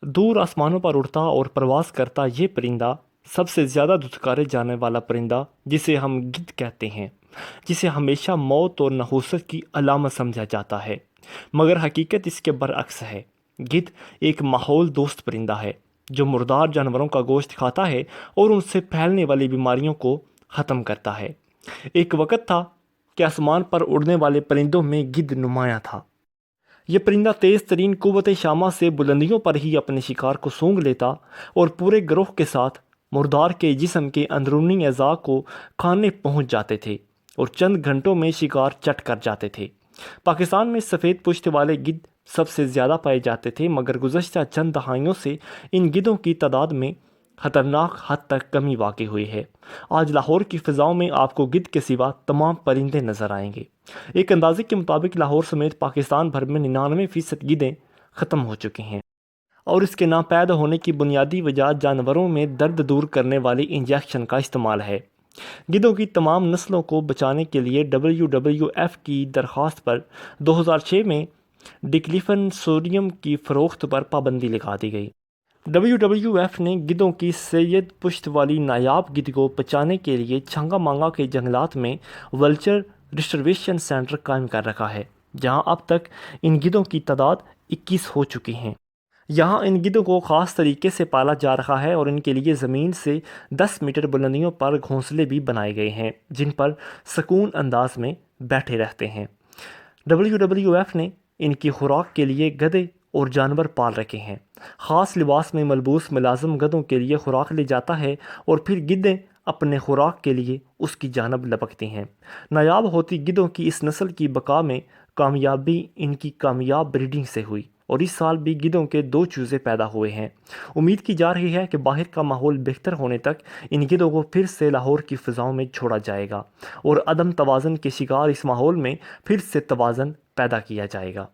دور آسمانوں پر اڑتا اور پرواز کرتا یہ پرندہ سب سے زیادہ دھتکارے جانے والا پرندہ، جسے ہم گدھ کہتے ہیں، جسے ہمیشہ موت اور نحوست کی علامت سمجھا جاتا ہے، مگر حقیقت اس کے برعکس ہے۔ گدھ ایک ماحول دوست پرندہ ہے جو مردار جانوروں کا گوشت کھاتا ہے اور ان سے پھیلنے والی بیماریوں کو ختم کرتا ہے۔ ایک وقت تھا کہ آسمان پر اڑنے والے پرندوں میں گدھ نمایاں تھا۔ یہ پرندہ تیز ترین قوت شامہ سے بلندیوں پر ہی اپنے شکار کو سونگھ لیتا اور پورے گروہ کے ساتھ مردار کے جسم کے اندرونی اعضاء کو کھانے پہنچ جاتے تھے اور چند گھنٹوں میں شکار چٹ کر جاتے تھے۔ پاکستان میں سفید پشت والے گدھ سب سے زیادہ پائے جاتے تھے، مگر گزشتہ چند دہائیوں سے ان گدھوں کی تعداد میں خطرناک حد تک کمی واقع ہوئی ہے۔ آج لاہور کی فضاؤں میں آپ کو گدھ کے سوا تمام پرندے نظر آئیں گے۔ ایک اندازے کے مطابق لاہور سمیت پاکستان بھر میں 99% گدھیں ختم ہو چکی ہیں، اور اس کے ناپید ہونے کی بنیادی وجہ جانوروں میں درد دور کرنے والی انجیکشن کا استعمال ہے۔ گدھوں کی تمام نسلوں کو بچانے کے لیے WWF کی درخواست پر 2006 میں ڈکلیفن سوڈیم کی فروخت پر پابندی لگا دی گئی۔ WWF نے گدھوں کی سید پشت والی نایاب گدھ کو بچانے کے لیے چھنگا مانگا کے جنگلات میں ولچر ریسٹوریشن سینٹر قائم کر رکھا ہے، جہاں اب تک ان گدھوں کی تعداد 21 ہو چکی ہیں۔ یہاں ان گدھوں کو خاص طریقے سے پالا جا رہا ہے اور ان کے لیے زمین سے 10 میٹر بلندیوں پر گھونسلے بھی بنائے گئے ہیں جن پر سکون انداز میں بیٹھے رہتے ہیں۔ WWF نے ان کی خوراک کے لیے گدھے اور جانور پال رکھے ہیں۔ خاص لباس میں ملبوس ملازم گدھوں کے لیے خوراک لے جاتا ہے اور پھر گدھیں اپنے خوراک کے لیے اس کی جانب لپکتی ہیں۔ نایاب ہوتی گدھوں کی اس نسل کی بقا میں کامیابی ان کی کامیاب بریڈنگ سے ہوئی، اور اس سال بھی گدھوں کے 2 چوزے پیدا ہوئے ہیں۔ امید کی جا رہی ہے کہ باہر کا ماحول بہتر ہونے تک ان گدھوں کو پھر سے لاہور کی فضاؤں میں چھوڑا جائے گا اور عدم توازن کے شکار اس ماحول میں پھر سے توازن پیدا کیا جائے گا۔